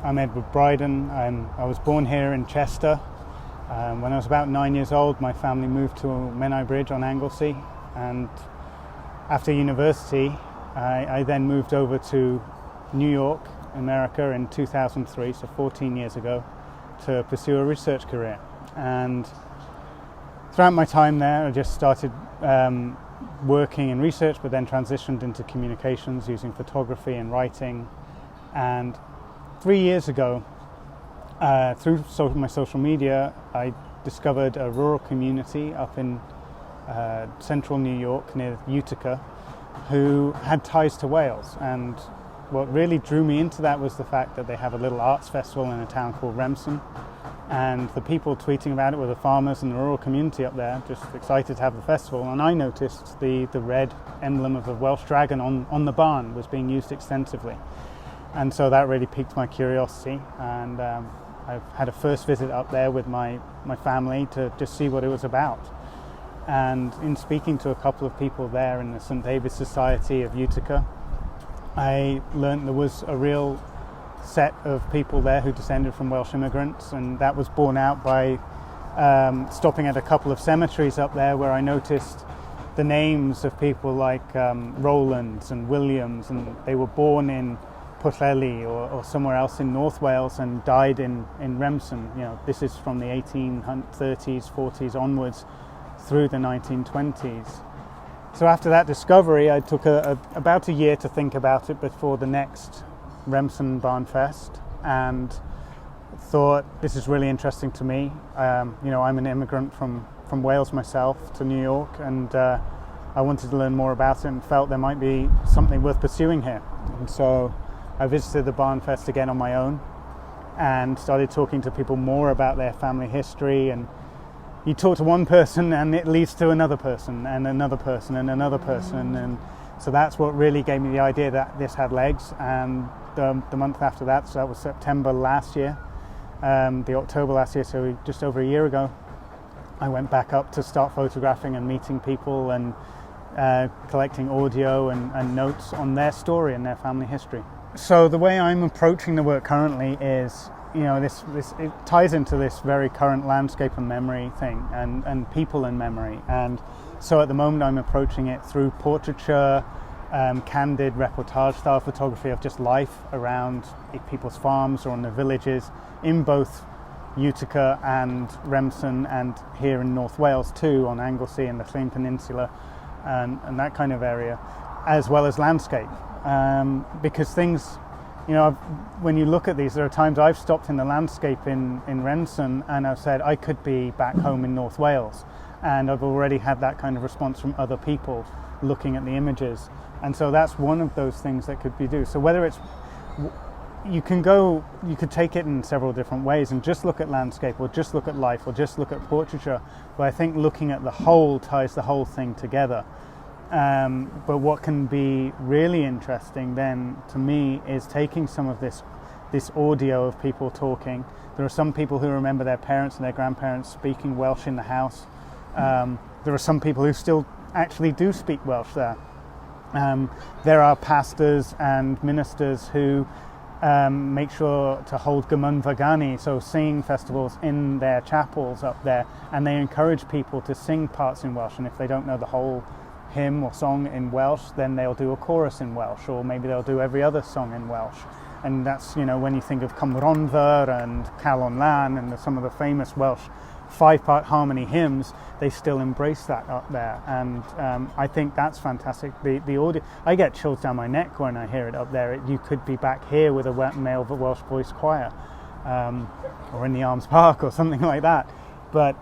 I'm Ed Brydon. I was born here in Chester. When I was about 9 years old, my family moved to Menai Bridge on Anglesey, and after university, I then moved over to New York, America in 2003, so 14 years ago, to pursue a research career. And throughout my time there, I just started working in research, but then transitioned into communications using photography and writing. And 3 years ago, through my social media, I discovered a rural community up in central New York near Utica who had ties to Wales. And what really drew me into that was the fact that they have a little arts festival in a town called Remsen, and the people tweeting about it were the farmers and the rural community up there, just excited to have the festival. And I noticed the red emblem of the Welsh dragon on the barn was being used extensively. And so that really piqued my curiosity, and I've had a first visit up there with my family to just see what it was about. And in speaking to a couple of people there in the St. David's Society of Utica, I learned there was a real set of people there who descended from Welsh immigrants, and that was borne out by stopping at a couple of cemeteries up there where I noticed the names of people like Rowlands and Williams, and they were born in Pwllheli or somewhere else in North Wales and died in Remsen. You know, this is from the 1830s, 40s onwards through the 1920s. So after that discovery, I took about a year to think about it before the next Remsen Barn Fest, and thought this is really interesting to me. I'm an immigrant from Wales myself to New York, and I wanted to learn more about it and felt there might be something worth pursuing here. And so I visited the Barn Fest again on my own and started talking to people more about their family history. And you talk to one person and it leads to another person and another person and another person, and so that's what really gave me the idea that this had legs. And the month after that, so that was September last year, the October last year, so just over a year ago, I went back up to start photographing and meeting people and collecting audio and notes on their story and their family history. So the way I'm approaching the work currently is, it ties into this very current landscape and memory thing, and people and memory. And so at the moment I'm approaching it through portraiture, candid reportage style photography of just life around people's farms or in their villages in both Utica and Remsen, and here in North Wales too, on Anglesey and the Llyn Peninsula and that kind of area, as well as landscape. Because things, when you look at these, there are times I've stopped in the landscape in Remsen and I've said I could be back home in North Wales, and I've already had that kind of response from other people looking at the images. And so that's one of those things that could be do. So whether it's, you could take it in several different ways and just look at landscape or just look at life or just look at portraiture, but I think looking at the whole ties the whole thing together. But what can be really interesting then to me is taking some of this audio of people talking. There are some people who remember their parents and their grandparents speaking Welsh in the house. There are some people who still actually do speak Welsh there. There are pastors and ministers who make sure to hold Gymunfa Gani, so singing festivals in their chapels up there, and they encourage people to sing parts in Welsh, and if they don't know the whole hymn or song in Welsh, then they'll do a chorus in Welsh, or maybe they'll do every other song in Welsh. And that's, when you think of Cymronfa and Calon Lan and some of the famous Welsh 5-part harmony hymns, they still embrace that up there. And I think that's fantastic. The audio, I get chills down my neck when I hear it up there. You could be back here with a male Welsh voice choir, or in the Arms Park or something like that. But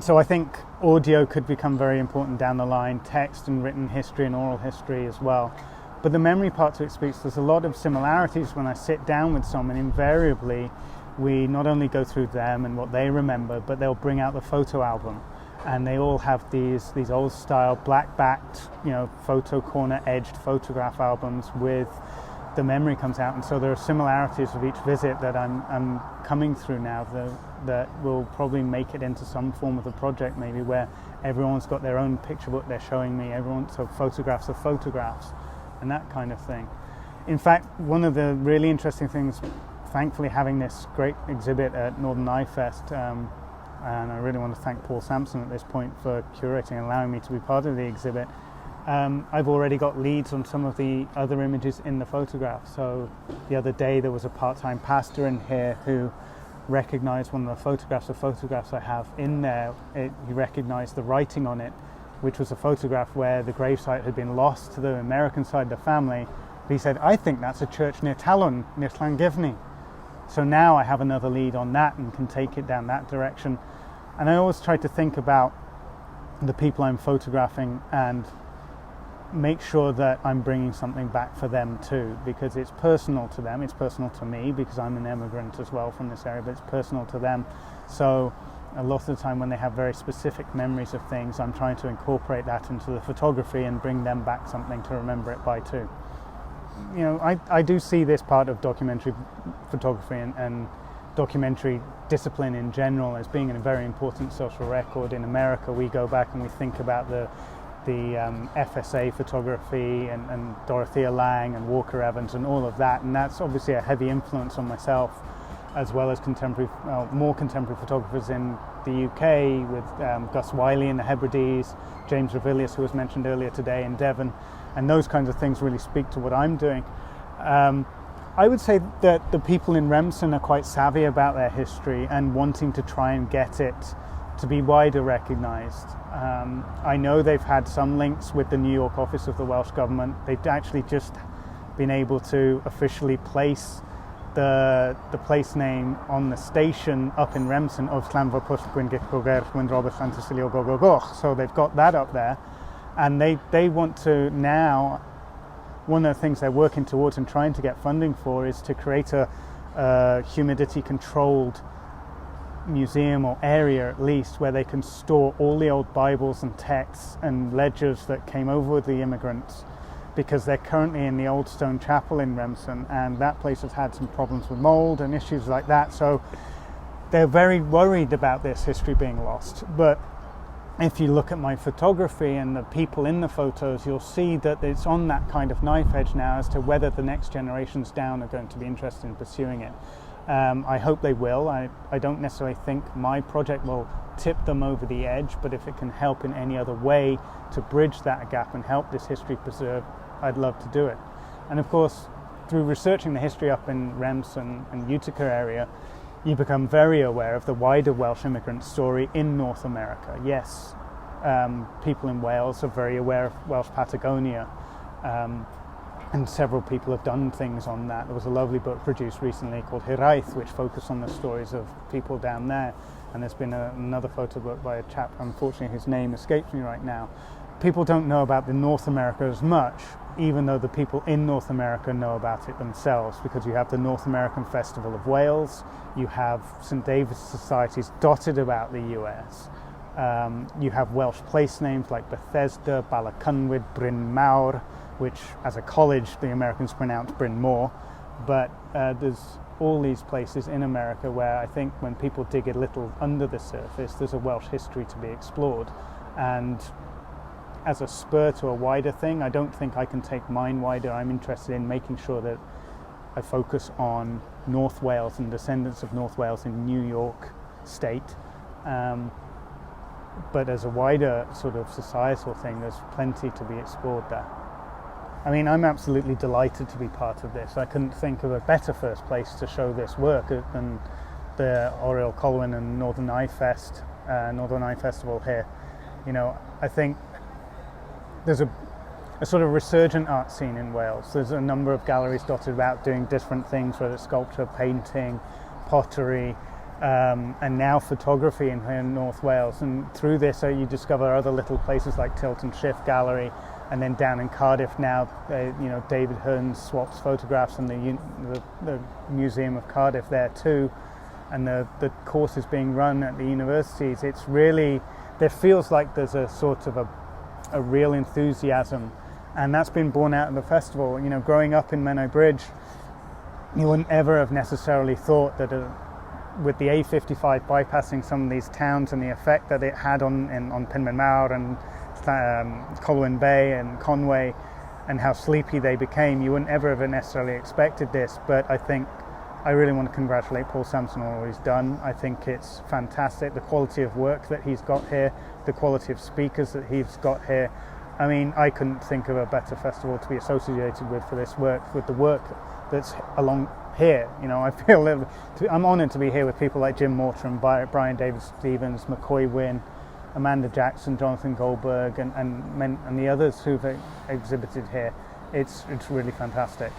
so I think audio could become very important down the line, text and written history and oral history as well. But the memory part to it speaks, there's a lot of similarities when I sit down with someone. Invariably, we not only go through them and what they remember, but they'll bring out the photo album. And they all have these old style black-backed, photo corner-edged photograph albums with the memory comes out. And so there are similarities of each visit that I'm coming through now that will probably make it into some form of a project, maybe where everyone's got their own picture book they're showing me, everyone's photographs of photographs and that kind of thing. In fact, one of the really interesting things thankfully having this great exhibit at Northern Eye Fest, and I really want to thank Paul Sampson at this point for curating and allowing me to be part of the exhibit. I've already got leads on some of the other images in the photograph. So the other day there was a part-time pastor in here who recognized one of the photographs I have in there. He recognized the writing on it, which was a photograph where the gravesite had been lost to the American side of the family. But he said, I think that's a church near Talon, near Llangefni. So now I have another lead on that and can take it down that direction. And I always try to think about the people I'm photographing and make sure that I'm bringing something back for them too, because it's personal to them, it's personal to me because I'm an immigrant as well from this area, but it's personal to them. So a lot of the time when they have very specific memories of things, I'm trying to incorporate that into the photography and bring them back something to remember it by too. You know, I do see this part of documentary photography and documentary discipline in general as being a very important social record. In America, we go back and we think about the FSA photography and Dorothea Lange and Walker Evans and all of that, and that's obviously a heavy influence on myself, as well as more contemporary photographers in the UK with Gus Wiley in the Hebrides, James Revilius, who was mentioned earlier today, in Devon, and those kinds of things really speak to what I'm doing. I would say that the people in Remsen are quite savvy about their history and wanting to try and get it to be wider recognised. I know they've had some links with the New York office of the Welsh Government. They've actually just been able to officially place the place name on the station up in Remsen of Llanfair Pwll Gwyngyll Goger Gwyn Robert Llantysilio Gogogoch. So they've got that up there, and they want to now. One of the things they're working towards and trying to get funding for is to create a humidity-controlled museum or area, at least, where they can store all the old Bibles and texts and ledgers that came over with the immigrants, because they're currently in the old stone chapel in Remsen, and that place has had some problems with mold and issues like that. So they're very worried about this history being lost. But if you look at my photography and the people in the photos, you'll see that it's on that kind of knife edge now as to whether the next generations down are going to be interested in pursuing it. I hope they will. I don't necessarily think my project will tip them over the edge, but if it can help in any other way to bridge that gap and help this history preserve, I'd love to do it. And of course, through researching the history up in Remsen and Utica area, you become very aware of the wider Welsh immigrant story in North America. Yes, people in Wales are very aware of Welsh Patagonia, and several people have done things on that. There was a lovely book produced recently called Hiraeth, which focused on the stories of people down there. And there's been another photo book by a chap, unfortunately his name escapes me right now. People don't know about the North America as much, even though the people in North America know about it themselves, because you have the North American Festival of Wales, you have St. David's societies dotted about the US, you have Welsh place names like Bethesda, Balacunwyd, Bryn Mawr, which as a college the Americans pronounce Bryn Mawr, but there's all these places in America where I think when people dig a little under the surface, there's a Welsh history to be explored. And as a spur to a wider thing, I don't think I can take mine wider. I'm interested in making sure that I focus on North Wales and descendants of North Wales in New York State. But as a wider sort of societal thing, there's plenty to be explored there. I mean, I'm absolutely delighted to be part of this. I couldn't think of a better first place to show this work than the Oriel Colwyn and Northern Eye Festival here. You know, I think there's a sort of resurgent art scene in Wales. There's a number of galleries dotted about doing different things, whether it's sculpture, painting, pottery, and now photography in here in North Wales. And through this, you discover other little places like Tilton Schiff Gallery, and then down in Cardiff now, David Hearn swaps photographs in the Museum of Cardiff there too, and the courses being run at the universities. It's really, there feels like there's a sort of a real enthusiasm, and that's been borne out of the festival. You know, growing up in Menai Bridge, you wouldn't ever have necessarily thought that with the A55 bypassing some of these towns and the effect that it had on Penman Mawr and Colwyn Bay and Conway, and how sleepy they became, you wouldn't ever have necessarily expected this. But I think I really want to congratulate Paul Sampson on all he's done. I think it's fantastic, the quality of work that he's got here, the quality of speakers that he's got here. I mean, I couldn't think of a better festival to be associated with for this work, with the work that's along here. You know, I feel I'm honoured to be here with people like Jim Morton, Brian David Stevens, McCoy Wynne, Amanda Jackson, Jonathan Goldberg, and the others who've exhibited here. It's really fantastic.